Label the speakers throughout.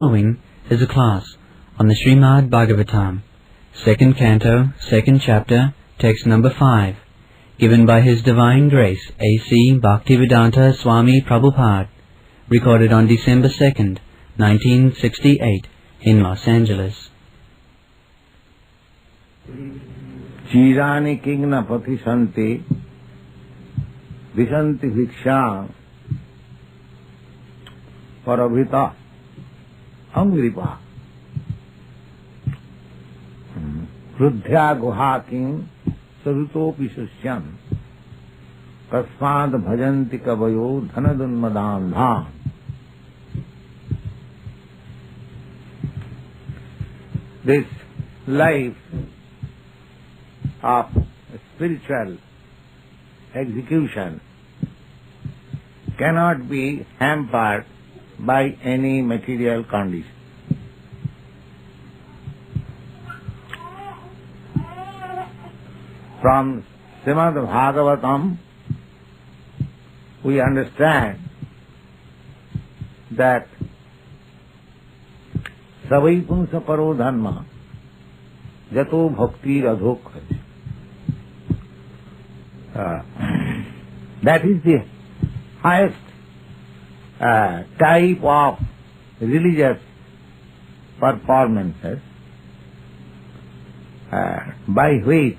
Speaker 1: Following is a class on the Srimad Bhagavatam, second canto, second chapter, text number 5, given by His Divine Grace A.C. Bhaktivedanta Swami Prabhupada, recorded on December 2nd, 1968, in Los Angeles.
Speaker 2: Chirani kigna patisanti visanti viksha paravita angripa Rudhya guhakim sarutopi susyam kasmad bhajanti kavayo dhanadunmadandha. This life of spiritual execution cannot be hampered by any material condition. From Srimad Bhagavatam, we understand that savai punsa paro dharma jato bhakti radhok. That is the highest type of religious performances by which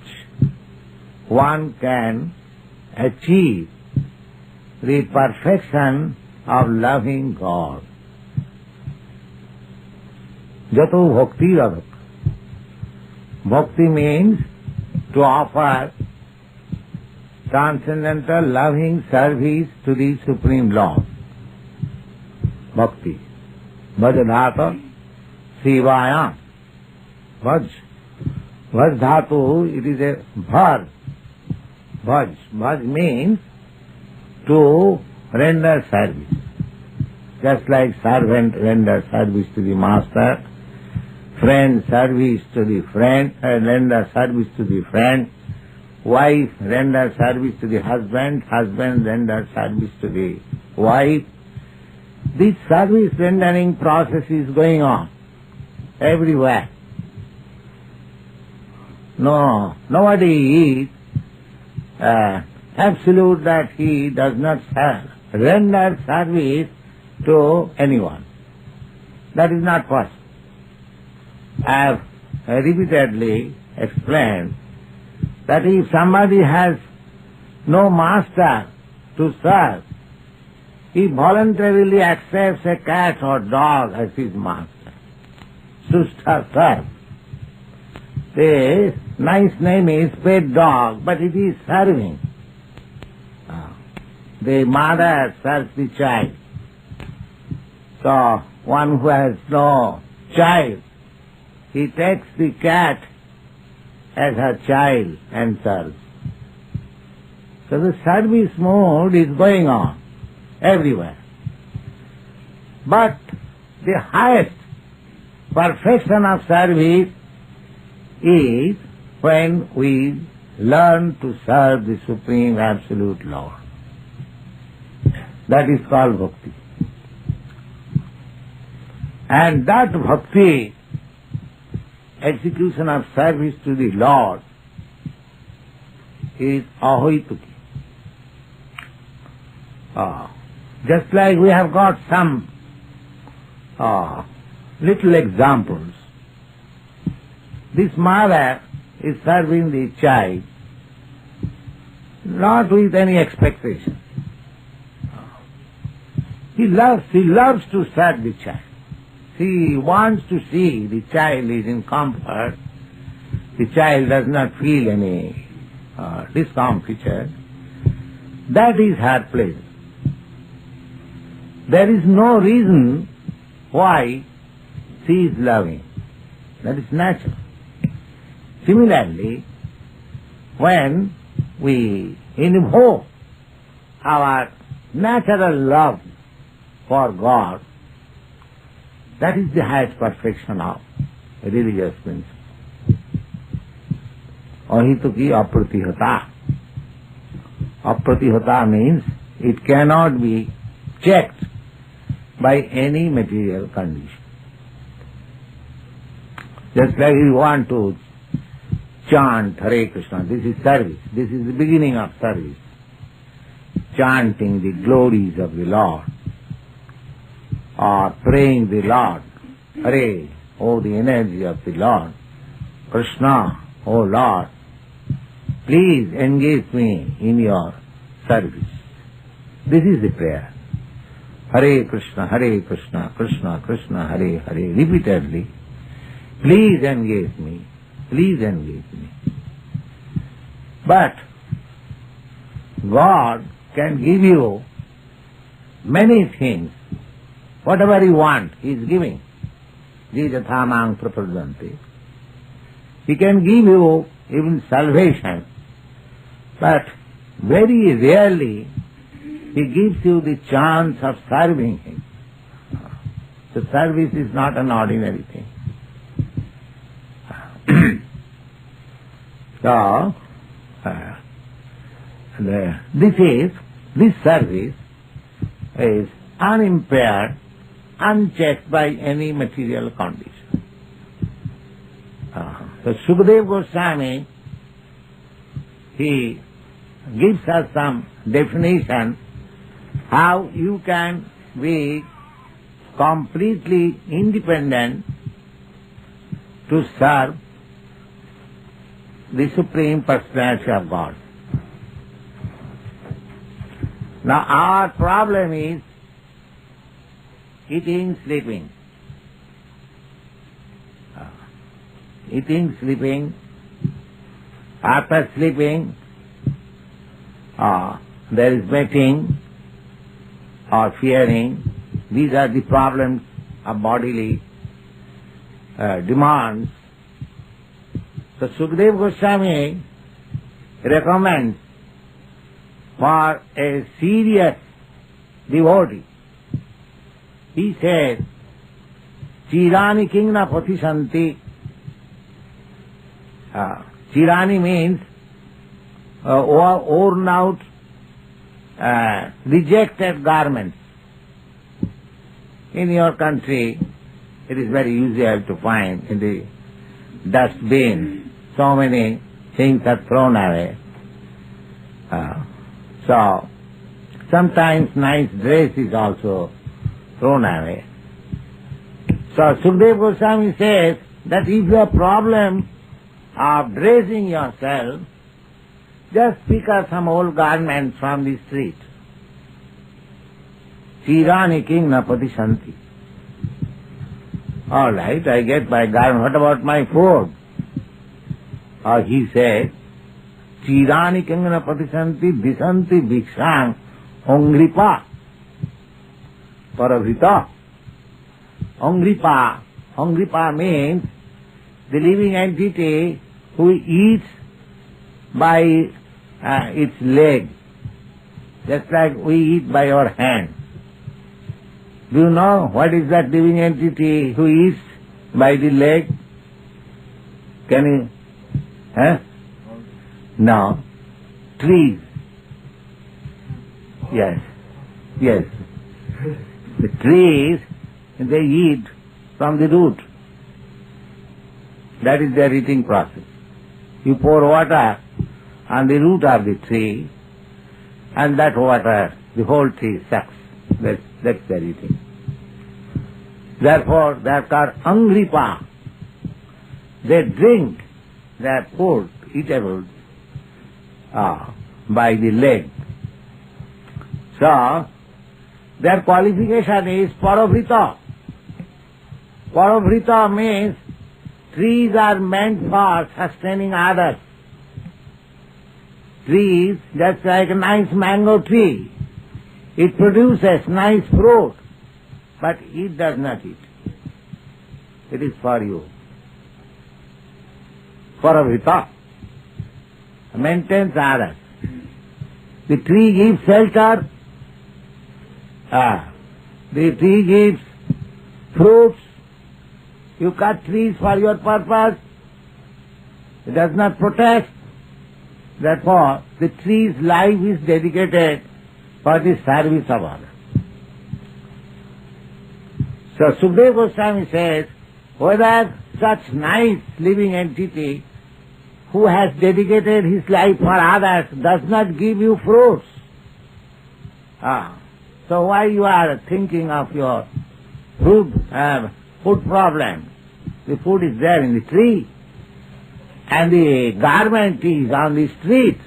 Speaker 2: one can achieve the perfection of loving God. Jato bhakti radhak. Bhakti means to offer transcendental loving service to the Supreme Lord. Bhakti. Bhajadhata Sivaya. Bhaj. Bhaj dhatu, it is a verb. Bhaj. Bhaj means to render service. Just like servant renders service to the master, friend service to the friend, render service to the friend, wife renders service to the husband, husband renders service to the wife. This service rendering process is going on everywhere. No, nobody is absolute that he does not render service to anyone. That is not possible. I have repeatedly explained that if somebody has no master to serve, he voluntarily accepts a cat or dog as his master. Susta serve. The nice name is pet dog, but it is serving. The mother serves the child. So, one who has no child, he takes the cat as her child and serves. So the service mode is going on everywhere. But the highest perfection of service is when we learn to serve the Supreme Absolute Lord. That is called bhakti. And that bhakti, execution of service to the Lord, is ahoituki. Just like we have got some little examples. This mother is serving the child not with any expectation. She loves to serve the child. She wants to see the child is in comfort. The child does not feel any discomfiture. That is her pleasure. There is no reason why she is loving. That is natural. Similarly, when we invoke our natural love for God, that is the highest perfection of religious principle. Ahituki apratihata. Apratihata means it cannot be checked by any material condition. Just like you want to chant Hare Krishna, this is service. This is the beginning of service. Chanting the glories of the Lord, or praying the Lord. Hare, oh the energy of the Lord. Krishna, oh Lord, please engage me in your service. This is the prayer. Hare Krishna, Krishna Krishna, Hare Hare, repeatedly. Please engage me, please engage me. But God can give you many things. Whatever you want, He is giving. Jijathamang prapadanti. He can give you even salvation, but very rarely He gives you the chance of serving Him. So service is not an ordinary thing. So, this service is unimpaired, unchecked by any material condition. So Sukadeva Goswami, he gives us some definition how you can be completely independent to serve the Supreme Personality of God. Now our problem is eating, sleeping. Eating, sleeping. After sleeping, there is betting or fearing. These are the problems of bodily demands. So Sukadeva Goswami recommends for a serious devotee. He says, Chirani kingna patisanti. Chirani means worn out, rejected garments. In your country, it is very usual to find in the dustbin so many things are thrown away. So sometimes nice dress is also thrown away. So Sukadeva Goswami says that if you have problem of dressing yourself, just pick up some old garments from the street. Chirani kingna patisanti. All right, I get my garment. What about my food? He said, Chirani kingna patisanti disanti bhikshang ongripa paravrita. Ongripa means the living entity who eats by its leg, just like we eat by our hand. Do you know what is that living entity who eats by the leg? Can you? No. Trees. Yes. The trees, they eat from the root. That is their eating process. You pour water on the root of the tree, and that water, the whole tree sucks. That's their eating. Therefore, they are called angripa. They drink their food, eatables, by the leg. So, their qualification is paravrita. Paravrita means trees are meant for sustaining others. Trees, just like a nice mango tree, it produces nice fruit, but it does not eat. It is for you. Paravrita maintains others. The tree gives shelter. The tree gives fruits. You cut trees for your purpose. It does not protest. Therefore, the tree's life is dedicated for the service of others. So Sukadeva Goswami says, whether such nice living entity who has dedicated his life for others does not give you fruits. So why you are thinking of your food problem? The food is there in the tree, and the garment is on the street.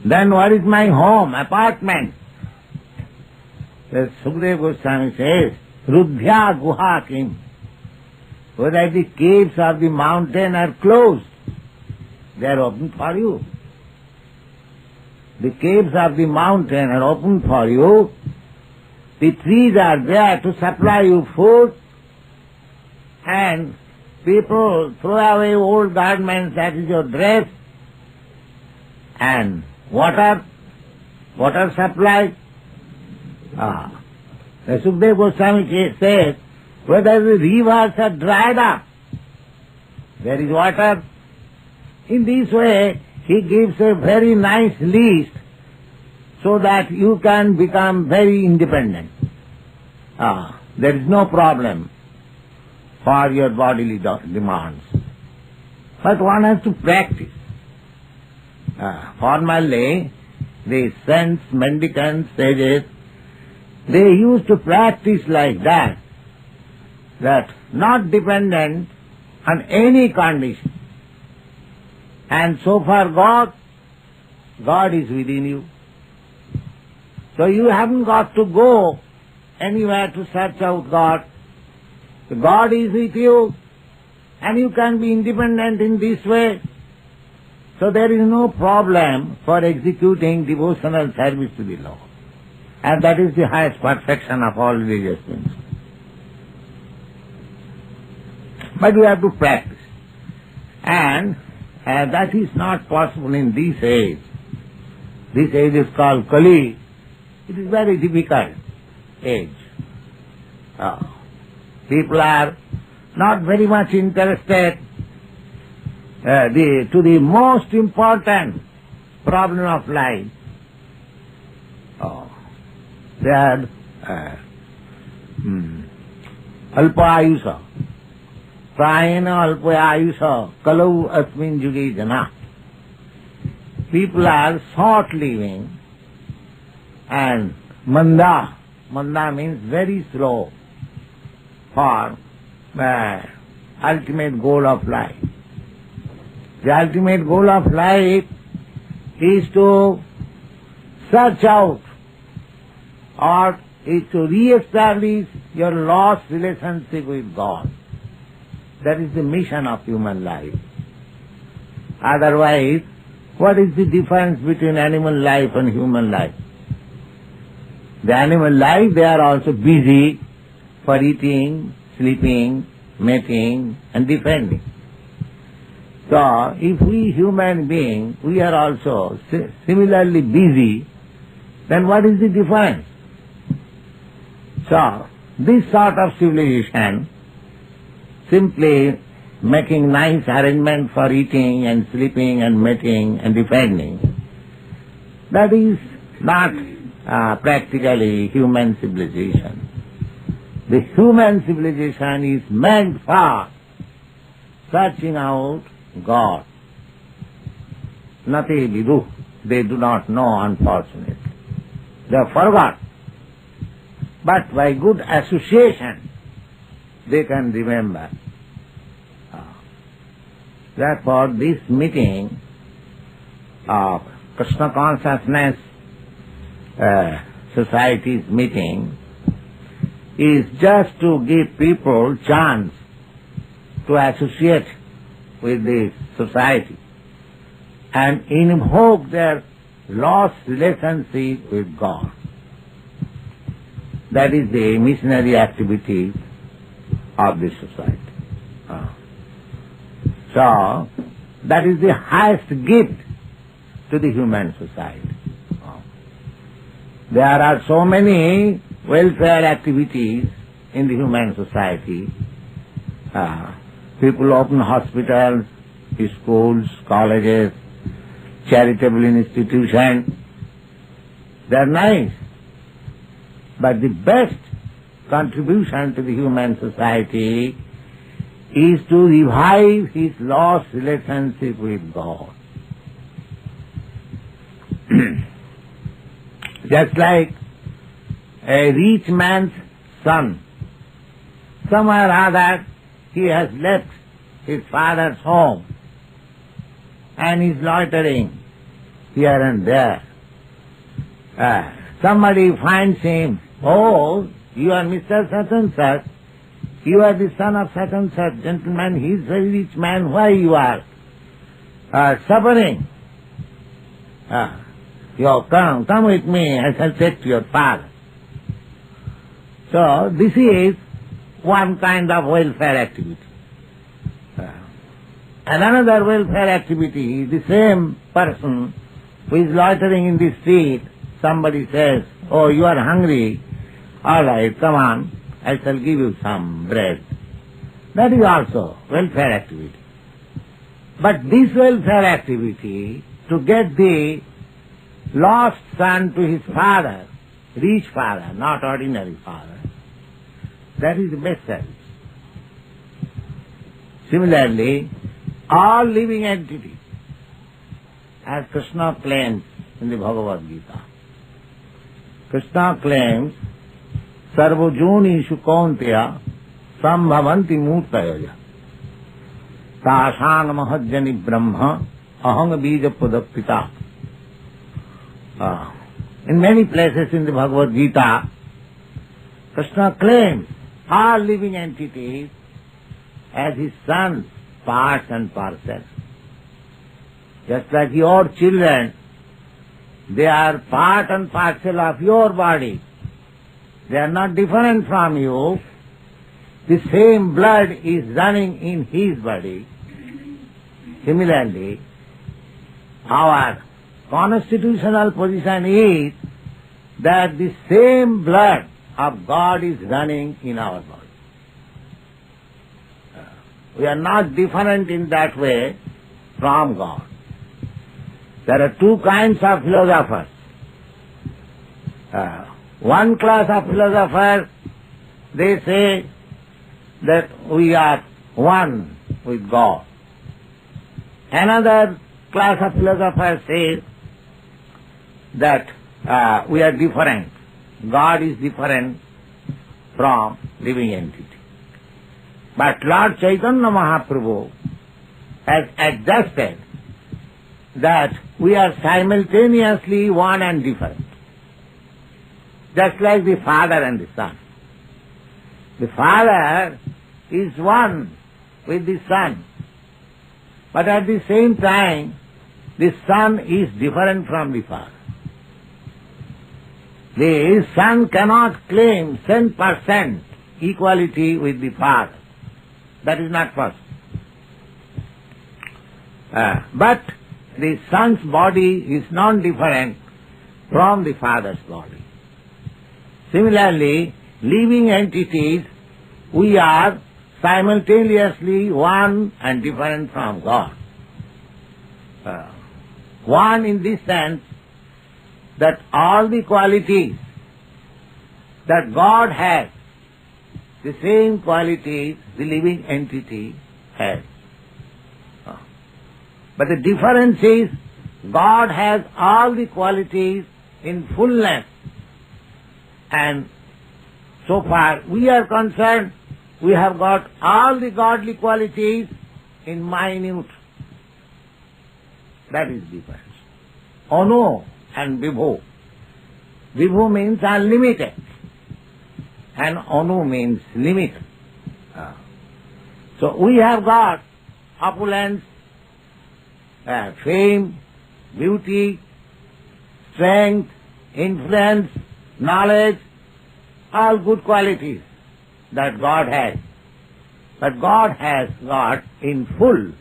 Speaker 2: Then what is my home, apartment? The Sukadeva Goswami says, Rudhya Guha Kim. Whether the caves of the mountain are closed, they are open for you. The caves of the mountain are open for you. The trees are there to supply you food, and people throw away old garments, that is your dress, and water supply. The Sukadeva Goswami says, whether the rivers are dried up, there is water. In this way, he gives a very nice list so that you can become very independent. There is no problem for your bodily demands. But one has to practice. Formerly, the saints, mendicants, sages, they used to practice like that not dependent on any condition. And so far God is within you. So you haven't got to go anywhere to search out God. God is with you, and you can be independent in this way. So there is no problem for executing devotional service to the Lord. And that is the highest perfection of all religious things. But we have to practice. And that is not possible in this age. This age is called Kali. It is very difficult age. People are not very much interested to the most important problem of life. They had alpa ayusha. Prayena alpa ayusha kalau asmin juge jana. People are short living, and manda means very slow for the ultimate goal of life. The ultimate goal of life is to search out or is to re-establish your lost relationship with God. That is the mission of human life. Otherwise, what is the difference between animal life and human life? The animal life, they are also busy for eating, sleeping, mating, and defending. So, if we human beings, we are also similarly busy, then what is the difference? So, this sort of civilization, simply making nice arrangement for eating and sleeping and mating and defending, that is not practically human civilization. The human civilization is meant for searching out God. Nati vidu, they do not know, unfortunately. They have forgot. But by good association, they can remember. Therefore, this meeting of Krishna Consciousness Society's meeting is just to give people chance to associate with this society and invoke their lost relationship with God. That is the missionary activity of this society. So, that is the highest gift to the human society. There are so many welfare activities in the human society. People open hospitals, schools, colleges, charitable institutions. They are nice. But the best contribution to the human society is to revive his lost relationship with God. Just like a rich man's son, somewhere or other he has left his father's home and is loitering here and there. Somebody finds him, "Oh, you are Mr. Such and Such, you are the son of such and such gentleman, he is a very rich man, why you are suffering? You come with me, I shall take to your father." So this is one kind of welfare activity. And another welfare activity, the same person who is loitering in the street, somebody says, "Oh, you are hungry, all right, come on, I shall give you some bread." That is also welfare activity. But this welfare activity, to get the lost son to his father, rich father, not ordinary father, that is the best service. Similarly, all living entities, as Krishna claims in the Bhagavad Gita, Krishna claims, "Sarvajonishu kaunteya sambhavanti murtaya tasang mahajjani brahma ahang bija pradapita." In many places in the Bhagavad Gita, Krishna claims all living entities as his sons, parts and parcels. Just like your children, they are part and parcel of your body. They are not different from you. The same blood is running in his body. Similarly, our constitutional position is that the same blood of God is running in our body. We are not different in that way from God. There are two kinds of philosophers. One class of philosophers, they say that we are one with God. Another class of philosophers says that we are different. God is different from living entity. But Lord Chaitanya Mahaprabhu has adjusted that we are simultaneously one and different. Just like the father and the son. The father is one with the son. But at the same time, the son is different from the father. The son cannot claim 10% equality with the father. That is not possible. But the son's body is non-different from the father's body. Similarly, living entities, we are simultaneously one and different from God. One in this sense that all the qualities that God has, the same qualities the living entity has. But the difference is God has all the qualities in fullness, and so far we are concerned, we have got all the godly qualities in minute. That is difference. Ono and Vibhu. Vibhu means unlimited, and Anu means limited. So we have got opulence, fame, beauty, strength, influence, knowledge, all good qualities that God has. But God has got in full,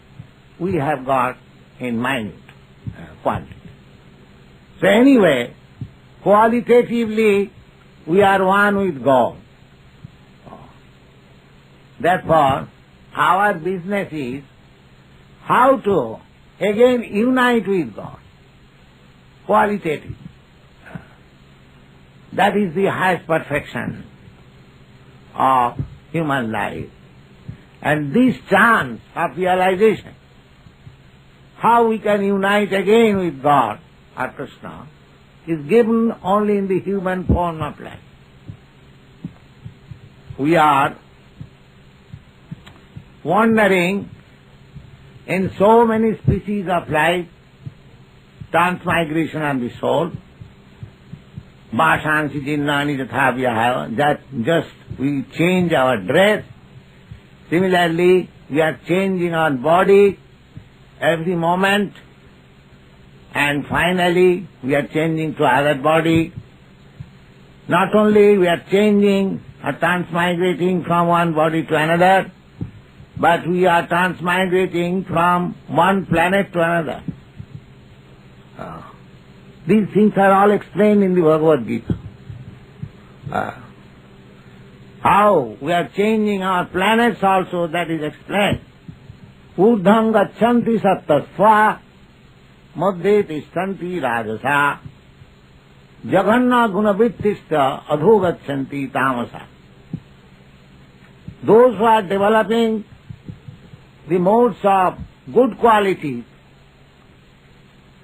Speaker 2: we have got in minute quantity. So anyway, qualitatively, we are one with God. Therefore, our business is how to again unite with God. Qualitative. That is the highest perfection of human life. And this chance of realization, how we can unite again with God or Krishna, is given only in the human form of life. We are wandering in so many species of life, transmigration of the soul, Bhasansi Jinnani Tathavyaha, that just we change our dress. Similarly, we are changing our body every moment, and finally we are changing to other body. Not only we are changing or transmigrating from one body to another, but we are transmigrating from one planet to another. These things are all explained in the Bhagavad Gita. How we are changing our planets also, that is explained. Urdham gacchanti sattasva madhye tishtanti rajasa jaganna gunavittishta adho gacchanti tamasa. Those who are developing the modes of good qualities,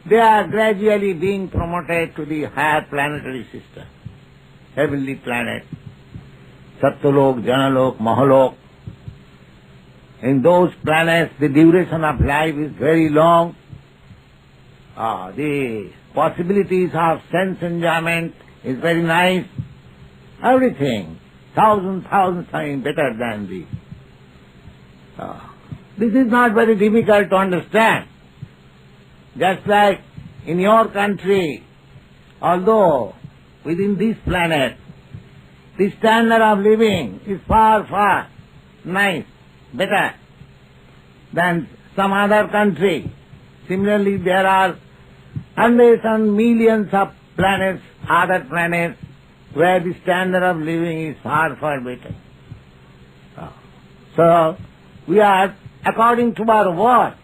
Speaker 2: they are gradually being promoted to the higher planetary system, heavenly planet, Satyalok, Janalok, Mahalok. In those planets, the duration of life is very long. The possibilities of sense enjoyment is very nice. Everything, thousand times better than this. This is not very difficult to understand. Just like in your country, although within this planet, the standard of living is far nice, better than some other country. Similarly, there are hundreds and millions of planets, other planets, where the standard of living is far better. So, we are, according to our work,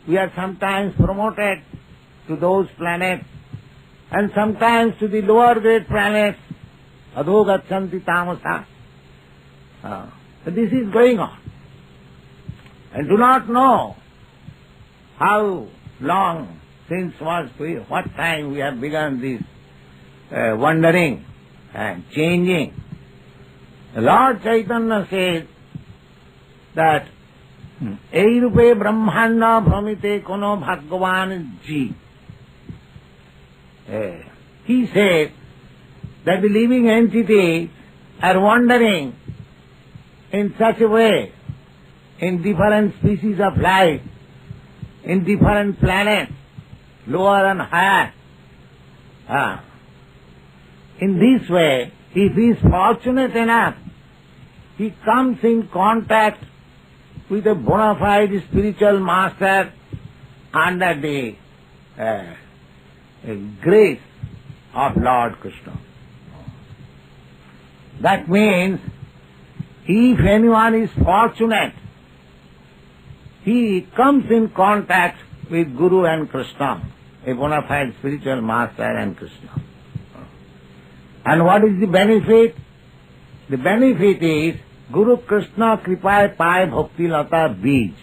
Speaker 2: we are sometimes promoted to those planets, and sometimes to the lower grade planets, adho gacchanti tamasa. This is going on. And do not know how long since what time we have begun this wandering and changing. Lord Chaitanya says that ei rupe brahmanda bhramite kono bhagavan ji. He said that the living entities are wandering in such a way in different species of life, in different planets, lower and higher. In this way, if he is fortunate enough, he comes in contact with a bona fide spiritual master under the grace of Lord Krishna. That means, if anyone is fortunate, he comes in contact with Guru and Krishna, a bona fide spiritual master and Krishna. And what is the benefit? The benefit is Guru Krishna Kripaye Pai Bhakti Lata Bij.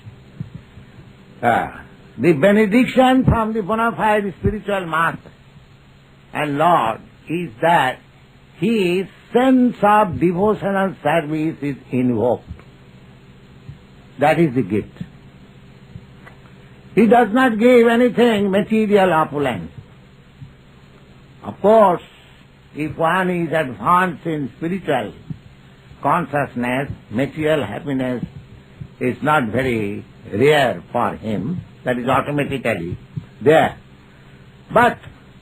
Speaker 2: The benediction from the bona fide spiritual master and Lord is that his sense of devotional service is invoked. That is the gift. He does not give anything material opulence. Of course, if one is advanced in spiritual consciousness, material happiness is not very rare for him. That is automatically there. But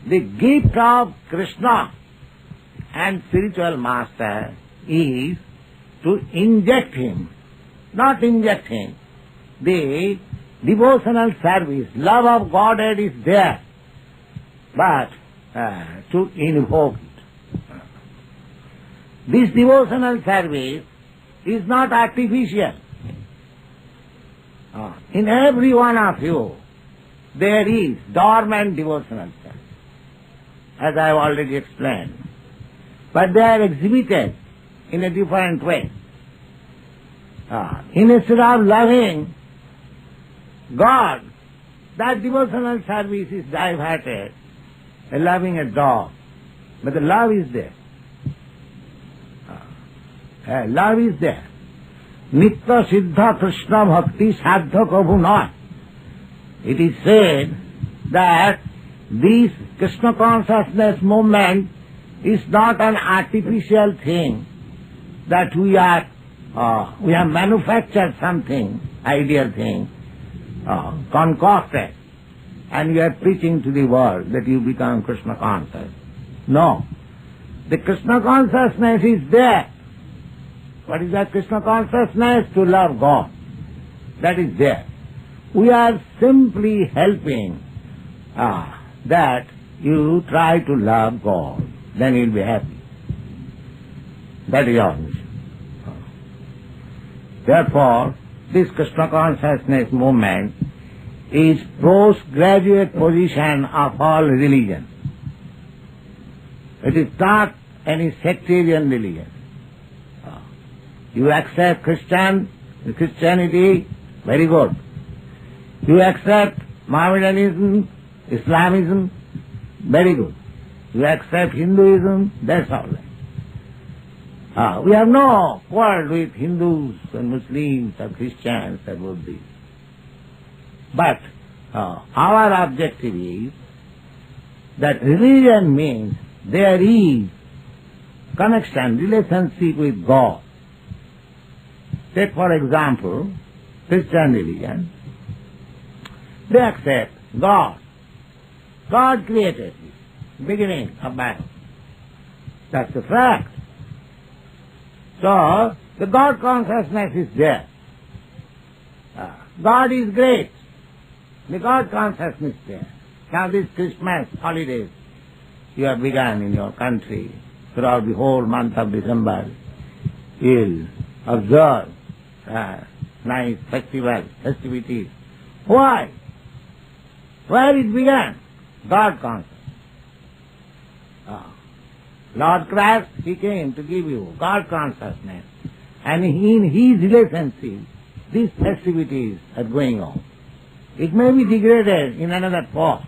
Speaker 2: the gift of Krishna and spiritual master is to inject him, not inject him. The devotional service, love of Godhead is there, but to invoke it. This devotional service is not artificial. In every one of you, there is dormant devotional service, as I have already explained. but they are exhibited in a different way. Instead of loving God, that devotional service is diverted, loving a dog. But the love is there. Love is there. Nitya Siddha Krishna Bhakti Sadhya Kabhu Noy. It is said that this Krishna consciousness movement is not an artificial thing, that we have manufactured something, ideal thing, concocted, and we are preaching to the world that you become Krishna conscious. No. The Krishna consciousness is there. What is that Krishna consciousness? To love God. That is there. We are simply helping that you try to love God. Then you will be happy. That is our mission. Therefore, this Krishna consciousness movement is postgraduate position of all religion. It is not any sectarian religion. You accept Christianity, very good. You accept Mohammedanism, Islamism, very good. You accept Hinduism, that's all right. We have no quarrel with Hindus and Muslims and Christians and Buddhists. But our objective is that religion means there is connection, relationship with God. Take for example, Christian religion. They accept God. God created the beginning of Bible. That's the fact. So, the God consciousness is there. God is great. The God consciousness is there. Now this Christmas holidays you have begun in your country throughout the whole month of December, you will observe nice festivities. Why? Where it began? God consciousness. Lord Christ, He came to give you God consciousness. And in His relationship, these festivities are going on. It may be degraded in another form.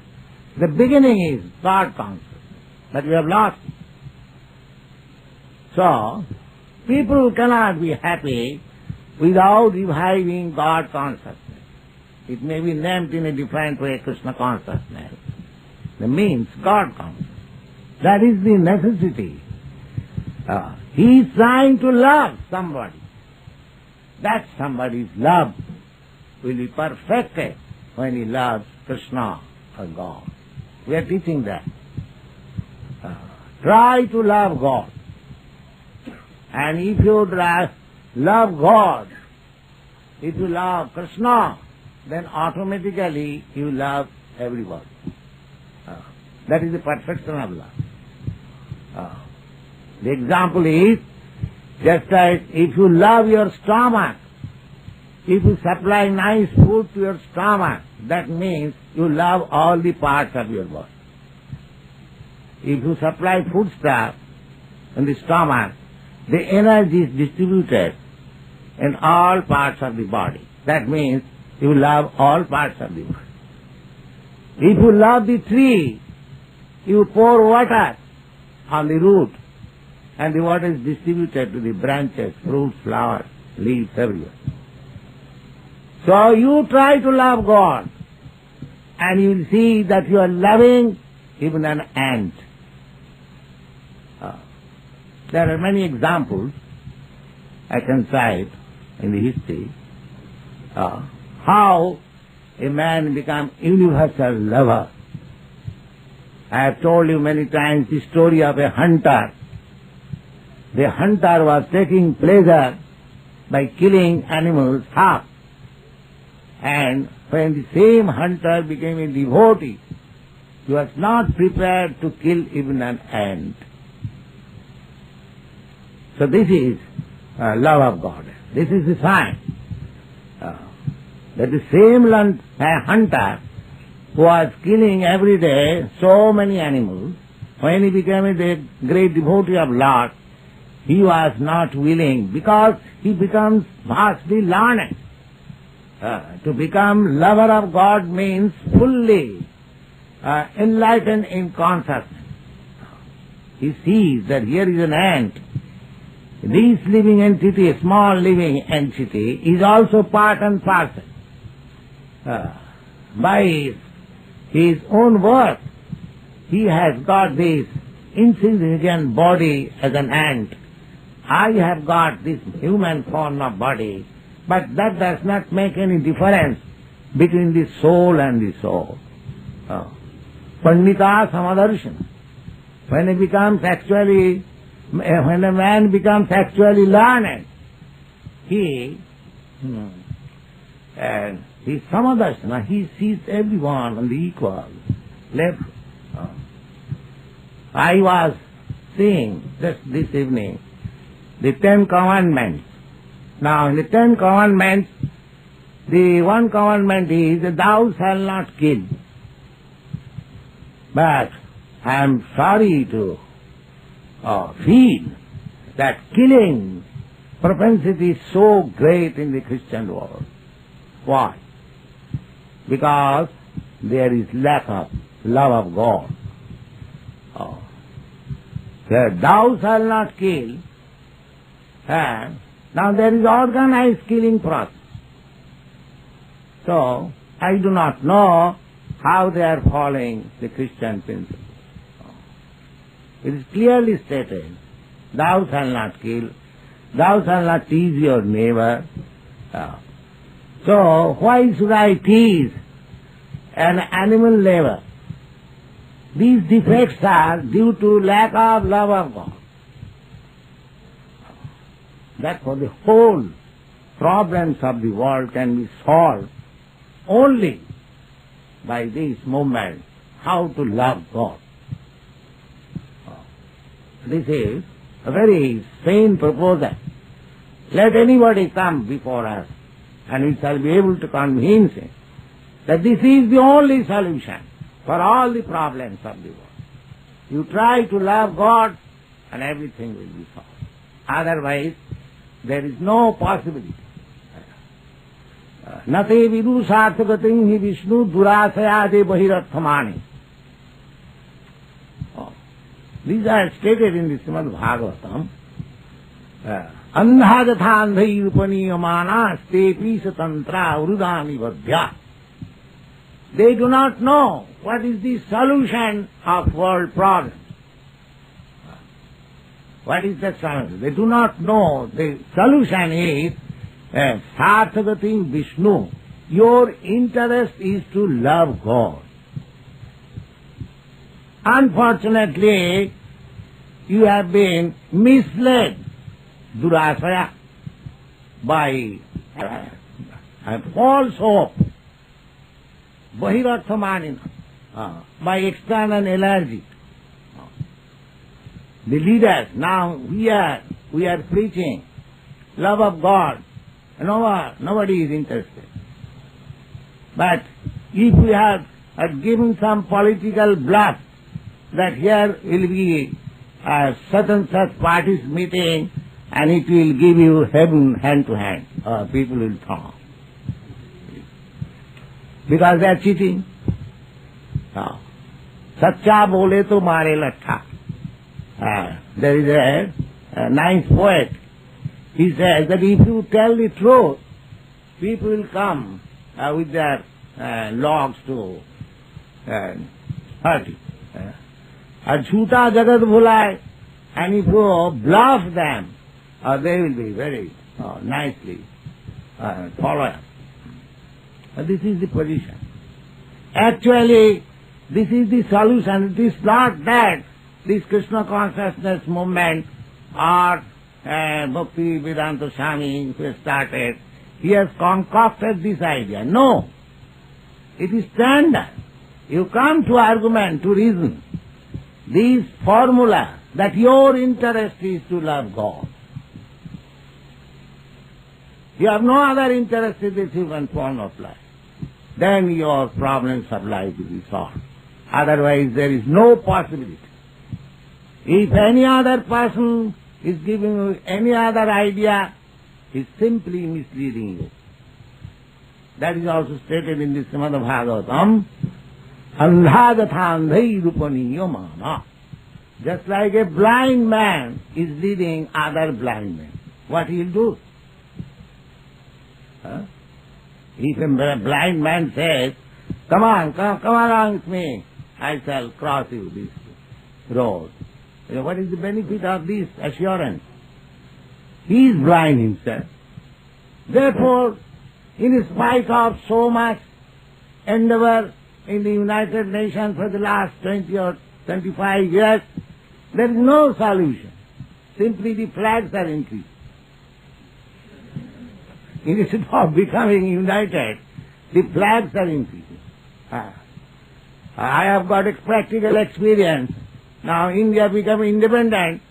Speaker 2: The beginning is God consciousness, but we have lost it. So, people cannot be happy without reviving God consciousness. It may be named in a different way, Krishna consciousness. The means God consciousness. That is the necessity. He is trying to love somebody. That somebody's love will be perfected when he loves Krishna or God. We are teaching that. Try to love God. And if you love God, if you love Krishna, then automatically you love everybody. That is the perfection of love. The example is, just as if you love your stomach, if you supply nice food to your stomach, that means you love all the parts of your body. If you supply foodstuff in the stomach, the energy is distributed in all parts of the body. That means you love all parts of the body. If you love the tree, you pour water on the root, and the water is distributed to the branches, fruits, flowers, leaves, everywhere. So you try to love God, and you will see that you are loving even an ant. There are many examples I can cite in the history how a man becomes universal lover. I have told you many times the story of a hunter. The hunter was taking pleasure by killing animals half. And when the same hunter became a devotee, he was not prepared to kill even an ant. So this is love of God. This is the sign that the same hunter who was killing every day so many animals, when he became a great devotee of Lord, he was not willing, because he becomes vastly learned. To become lover of God means fully enlightened in consciousness. He sees that here is an ant. This living entity, a small living entity, is also part and parcel. By his own work, he has got this insignificant body as an ant. I have got this human form of body, but that does not make any difference between the soul and the soul. Pandita Samadarshana. When a man becomes actually learned, he Samadarshana, he sees everyone on the equal level. I was seeing just this evening the 10 Commandments. Now in the 10 Commandments, the one commandment is that thou shalt not kill. But I am sorry to feel that killing propensity is so great in the Christian world. Why? Because there is lack of love of God. Thou shalt not kill, and now there is organized killing process. So, I do not know how they are following the Christian principle. It is clearly stated, thou shalt not kill, thou shalt not tease your neighbor. So, why should I tease an animal neighbor? These defects are due to lack of love of God. Therefore, the whole problems of the world can be solved only by this movement, how to love God. This is a very sane proposal. Let anybody come before us, and we shall be able to convince him that this is the only solution for all the problems of the world. You try to love God, and everything will be solved. Otherwise, there is no possibility. Nate vidu sarthagatim hi Vishnu durasayade bahirarthamani. These are stated in the Srimad Bhagavatam. Andhajathandhai upaniyamana stepi satantra urudani vadhya. They do not know what is the solution of world problems. What is the solution? They do not know. The solution is Sarthagatim Vishnu. Your interest is to love God. Unfortunately, you have been misled, Durasaya, by a false hope, Bahirarthamanina, by external allergy. The leaders, now we are preaching love of God. Nobody is interested. But if we have given some political bluff that here will be such and such parties meeting and it will give you heaven hand to hand, people will talk. Because they are cheating. Sacha bole to mare latha. There is a nice poet. He says that if you tell the truth, people will come with their logs to hurt you. Jhuta jagat bhulai, and if you bluff them, they will be very nicely followed. This is the position. Actually, this is the solution. It is not that this Krishna consciousness movement or Bhakti Vedanta Swami who has started, he has concocted this idea. No. It is standard. You come to argument, to reason. This formula that your interest is to love God. You have no other interest in this human form of life. Then your problems of life will be solved. Otherwise there is no possibility. If any other person is giving you any other idea, is simply misleading you. That is also stated in the Srimad Bhagavatam. Andhādathandhai rupaniyo mana. Just like a blind man is leading other blind men. What he will do? If a blind man says, come along with me, I shall cross you this road. What is the benefit of this assurance? He is blind himself. Therefore, in spite of so much endeavor in the United Nations for the last 20 or 25 years, there is no solution. Simply the flags are increasing. Instead of becoming united, the flags are increasing. I have got a practical experience. Now India became independent,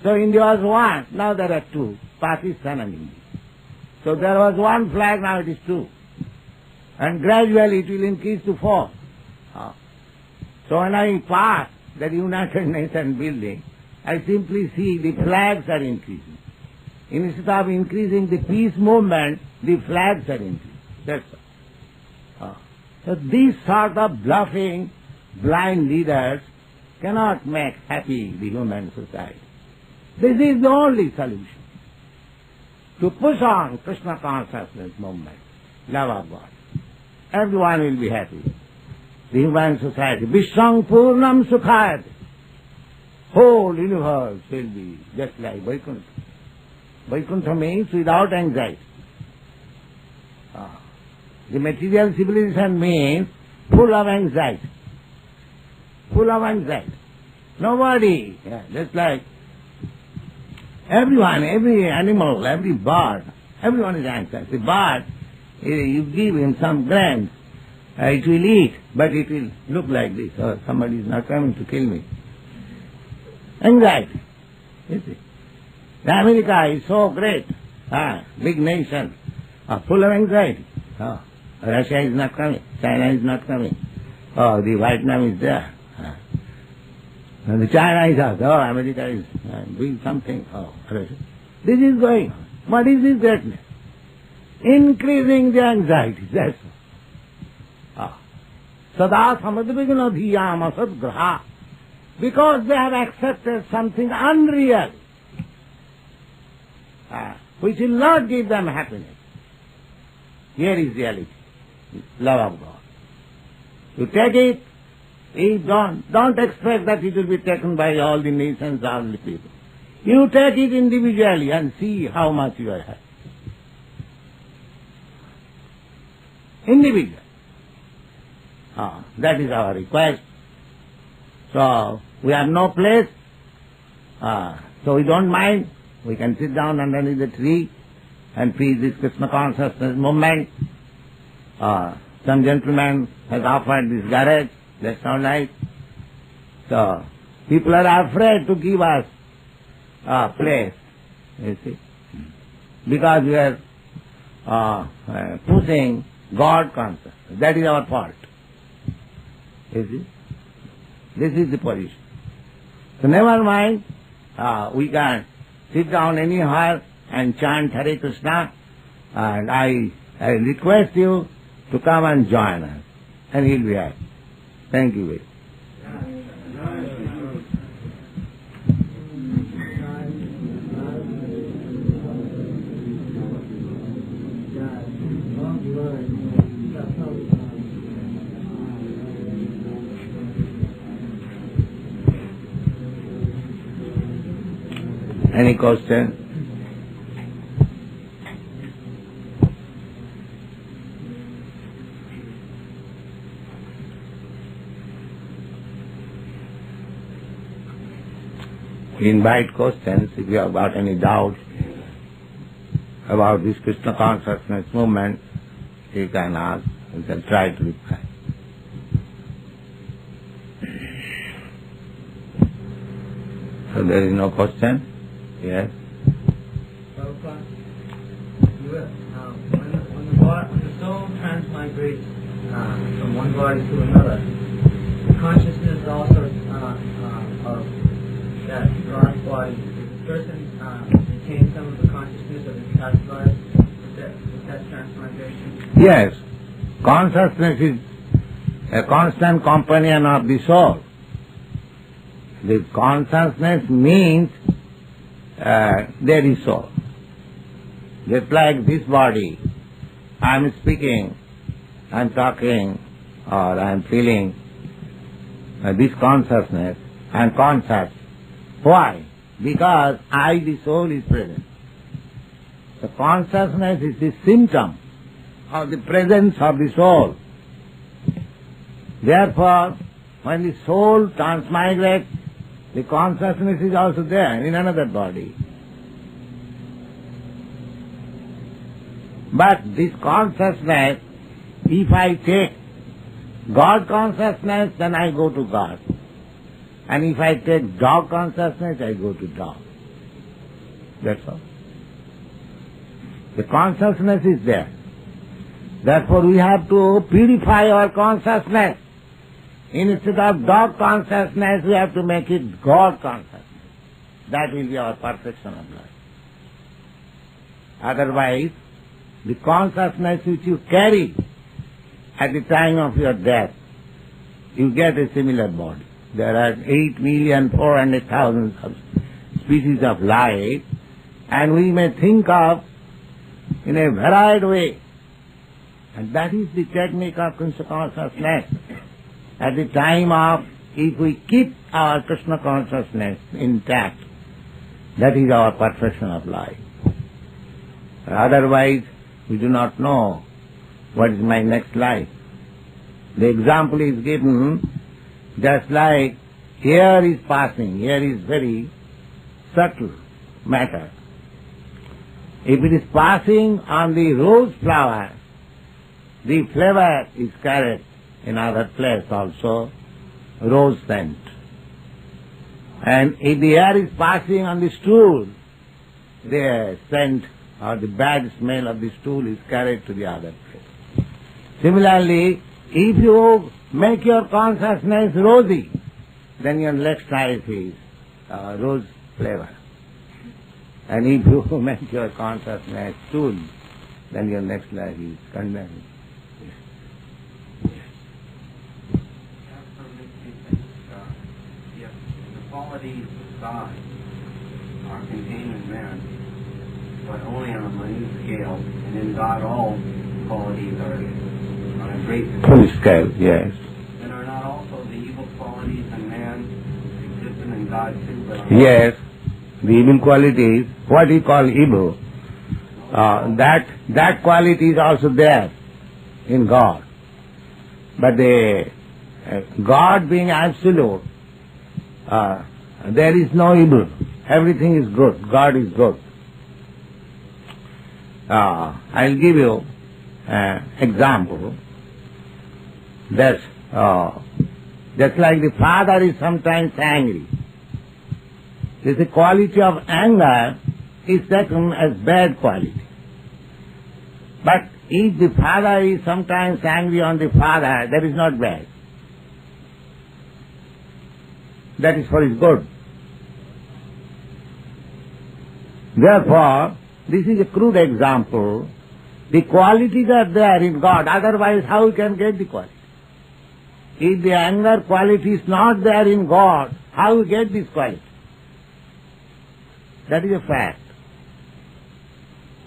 Speaker 2: so India was one. Now there are two, Pakistan and India. So there was one flag, now it is two. And gradually it will increase to four. So when I pass the United Nations building, I simply see the flags are increasing. Instead of increasing the peace movement, the flags are increasing. That's all. So these sort of bluffing, blind leaders cannot make happy the human society. This is the only solution. To push on Krishna consciousness movement, love of God. Everyone will be happy. The human society, Vishwam Purnam Sukhayate. Whole universe will be just like Vaikuntha. Vaikuntha means without anxiety. The material civilization means full of anxiety. Full of anxiety. Nobody, just like everyone, every animal, every bird, everyone is anxious. The bird, you give him some grains, it will eat, but it will look like this, or somebody is not coming to kill me. Anxiety. You see. The America is so great, big nation, full of anxiety. Russia is not coming, China is not coming. The Vietnam is there. And the China is out. America is doing something. Russia. This is going on. What is this greatness? Increasing the anxiety, that's all. Sada samadvigna dhiyam asadgraha. Because they have accepted something unreal, which will not give them happiness. Here is reality, love of God. You take it, you don't expect that it will be taken by all the nations, all the people. You take it individually and see how much you are happy. Individual. That is our request. So, we have no place, so we don't mind. We can sit down underneath the tree and preach this Krishna consciousness movement. Some gentleman has offered this garage, that's not nice. So, people are afraid to give us a place, you see, because we are pushing God consciousness. That is our fault. You see? This is the position. So never mind, we can sit down anyhow and chant Hare Krishna, and I request you to come and join us, and he'll be happy. Thank you very much. Any question? We invite questions if you have got any doubts about this Krishna consciousness movement, you can ask, we can try to reply. So there is no question? Yes?
Speaker 3: When the soul transmigrates from one body to another, the consciousness also of that God's body, if a person retains some of the consciousness of his past life, with that transmigration?
Speaker 2: Yes, consciousness is a constant companion of the soul. The consciousness means there is soul. Just like this body, I am speaking, I am talking, or I am feeling this consciousness, I am conscious. Why? Because I, the soul, is present. The consciousness is the symptom of the presence of the soul. Therefore, when the soul transmigrates, the consciousness is also there in another body. But this consciousness, if I take God consciousness, then I go to God. And if I take dog consciousness, I go to dog. That's all. The consciousness is there. Therefore we have to purify our consciousness. Instead of dog consciousness, we have to make it God consciousness. That will be our perfection of life. Otherwise, the consciousness which you carry at the time of your death, you get a similar body. There are 8,400,000 species of life, and we may think of in a varied way. And that is the technique of Krishna consciousness. At the time of, if we keep our Krishna consciousness intact, that is our perfection of life. Otherwise, we do not know what is my next life. The example is given just like air is passing. Air is very subtle matter. If it is passing on the rose flower, the flavor is carried in other place also, rose scent. And if the air is passing on the stool, the scent or the bad smell of the stool is carried to the other place. Similarly, if you make your consciousness rosy, then your next life is rose flavor. And if you make your consciousness stool, then your next life is condemned.
Speaker 4: If the qualities of God are contained in man, but only on a minute scale, and in God all qualities are on a great
Speaker 2: Full scale, yes.
Speaker 4: then are not also the evil qualities in man existent in God too? But
Speaker 2: Yes, the evil qualities, what we call evil, that quality is also there in God. But the God being absolute, there is no evil. Everything is good. God is good. I'll give you example. That just like the father is sometimes angry. The quality of anger is taken as bad quality. But if the father is sometimes angry on the father, that is not bad. That is for his good. Therefore, this is a crude example. The qualities are there in God, otherwise how we can get the quality? If the anger quality is not there in God, how we get this quality? That is a fact.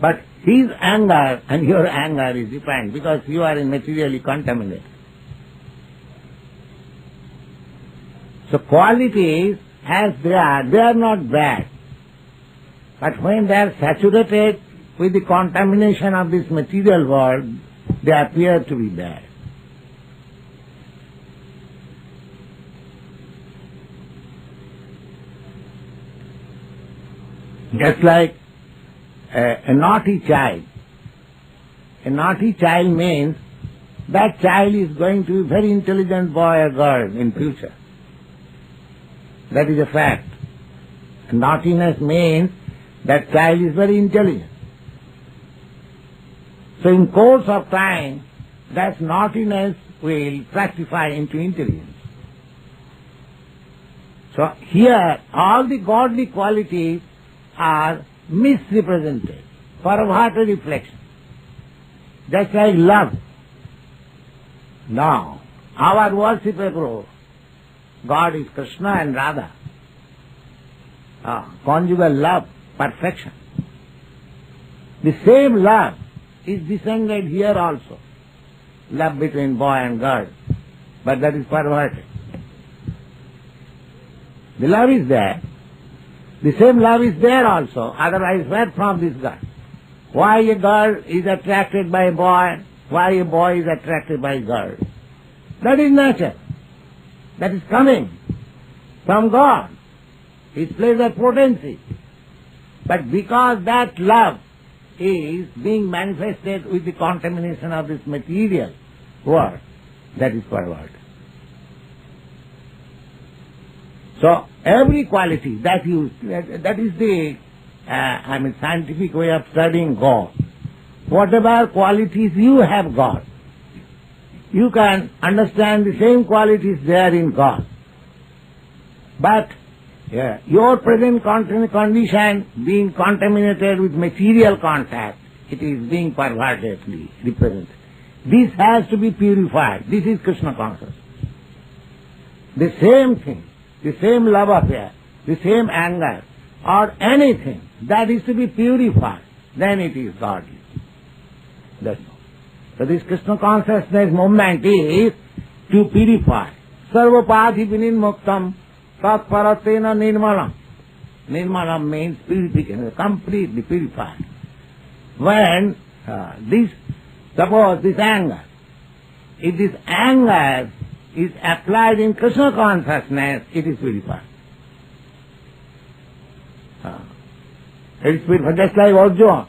Speaker 2: But his anger and your anger is different because you are materially contaminated. So qualities as they are not bad. But when they are saturated with the contamination of this material world, they appear to be bad. Just like a naughty child. A naughty child means that child is going to be a very intelligent boy or girl in future. That is a fact. Naughtiness means that child is very intelligent. So in course of time, that naughtiness will fructify into intelligence. So here all the godly qualities are misrepresented, perverted reflection. Just like love. Now, our worshipable God is Krishna and Radha. Conjugal love, perfection. The same love is descended here also. Love between boy and girl. But that is perverted. The love is there. The same love is there also. Otherwise, where from this girl? Why a girl is attracted by a boy? Why a boy is attracted by a girl? That is nature. That is coming from God. His pleasure potency. But because that love is being manifested with the contamination of this material world, that is perverted. So every quality that is the scientific way of studying God. Whatever qualities you have got, you can understand the same qualities there in God. But your present condition being contaminated with material contact, it is being pervertedly represented. This has to be purified. This is Krishna consciousness. The same thing, the same love affair, the same anger, or anything that is to be purified, then it is godly. That's all. So this Krishna consciousness movement is to purify. Sarvapadhi vinimuktam tat paratena nirmalam. Nirmalam means purification, completely purified. When suppose this anger, if this anger is applied in Krishna consciousness, it is purified. It is purified, just like Arjuna.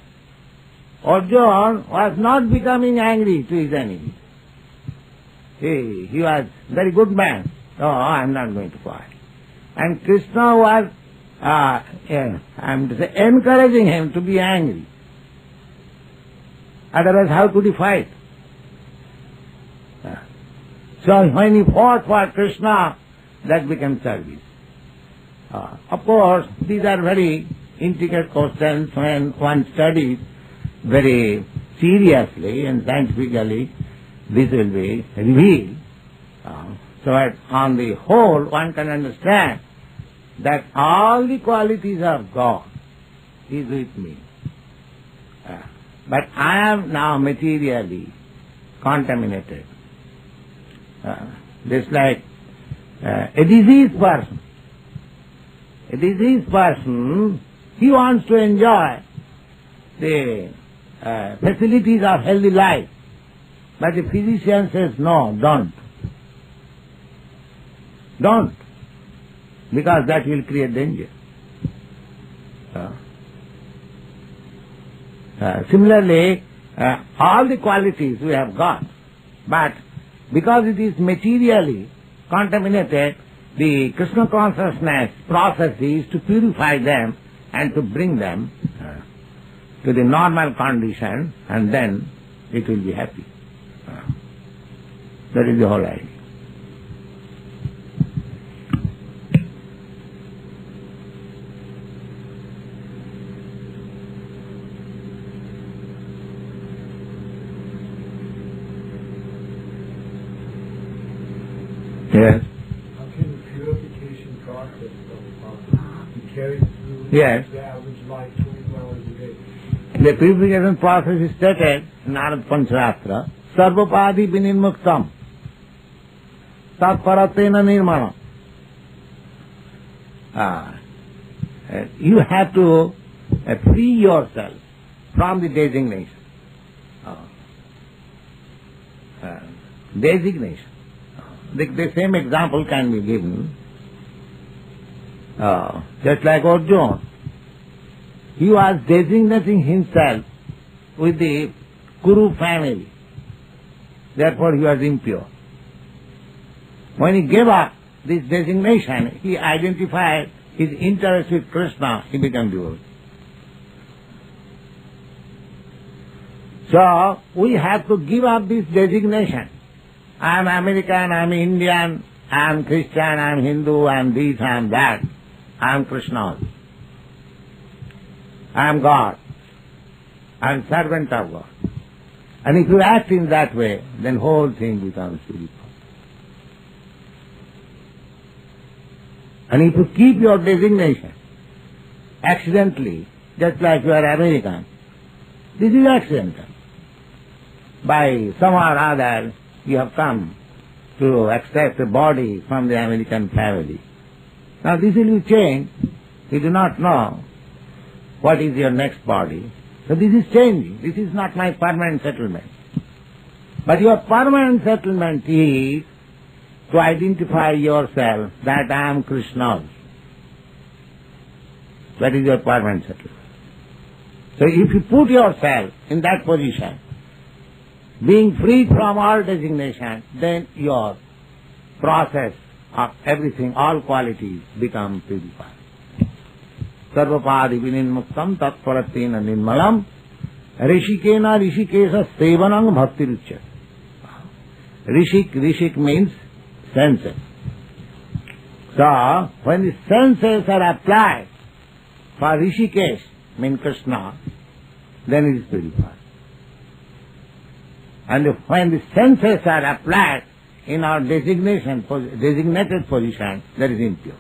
Speaker 2: Arjuna was not becoming angry to his enemy. He was a very good man. No, I am not going to fight. And Krishna was encouraging him to be angry. Otherwise, how could he fight? So when he fought for Krishna, that became service. Of course, these are very intricate questions when one studies very seriously and scientifically. This will be revealed. So that on the whole, one can understand that all the qualities of God is with me. But I am now materially contaminated. Just like a diseased person. A diseased person, he wants to enjoy the facilities of healthy life. But the physician says, no, don't. Don't. Because that will create danger. Similarly, all the qualities we have got, but because it is materially contaminated, the Krishna consciousness process is to purify them and to bring them to the normal condition, and then it will be happy. That is the whole idea. Yes.
Speaker 5: How can the purification process be carried through
Speaker 2: Yes.
Speaker 5: the average life 24 hours a day?
Speaker 2: The purification process is stated in Narad Panchastra, Sarvapadhi vinimuktam tat paratena nirmanam. You have to free yourself from the designation. Designation. The same example can be given. Just like Arjuna, he was designating himself with the Kuru family. Therefore he was impure. When he gave up this designation, he identified his interest with Krishna, he became devotee. So we have to give up this designation. I am American, I am Indian, I am Christian, I am Hindu, I am this, I am that. I am Krishna. I am God. I am servant of God. And if you act in that way, then whole thing becomes spiritual. And if you keep your designation accidentally, just like you are American, this is accidental. By some or other, you have come to extract a body from the American family. Now this will be changed. You do not know what is your next body. So this is changing. This is not my permanent settlement. But your permanent settlement is to identify yourself that I am Krishna. That is your permanent settlement. So if you put yourself in that position, being freed from all designation, then your process of everything, all qualities become purified. Sarvapadi vinimuktam tatparatena nirmalam rishikena rishikesa sevanam bhakti ruchyate. Rishik means senses. So, when the senses are applied for Rishikesh, means Krishna, then it is purified. And when the senses are applied in our designated position, that is impure.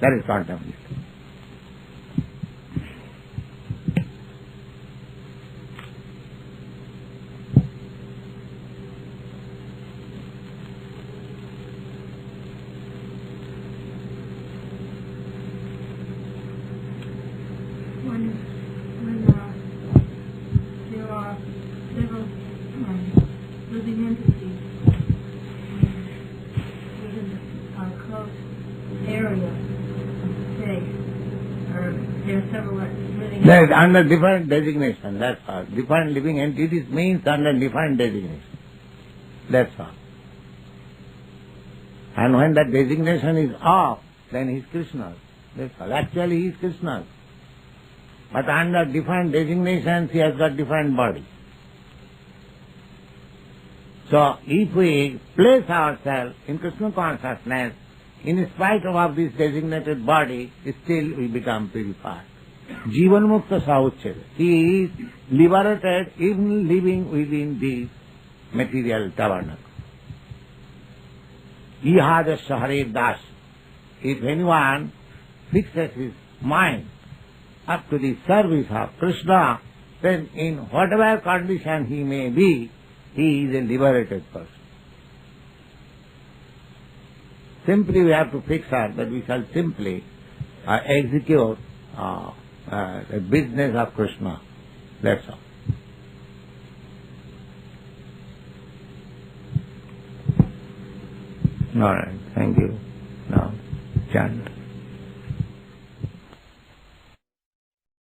Speaker 2: That is contaminated.
Speaker 6: When there are several living entities within a close area of space, or there are several living
Speaker 2: That is under different designation, that's all. Different living entities means under different designation. That's all. And when that designation is off, then he is Krishna. That's all. Actually he is Krishna. But under different designations he has got different body. So if we place ourselves in Krishna consciousness, in spite of this designated body, still we become purified. Jivan mukta sauccheda. He is liberated even living within this material tabernacle. Ihadasya Hare Das. If anyone fixes his mind up to the service of Krishna, then in whatever condition he may be, he is a liberated person. Simply we have to fix that we shall simply execute the business of Krishna. That's all. All right, thank you. Now, chant.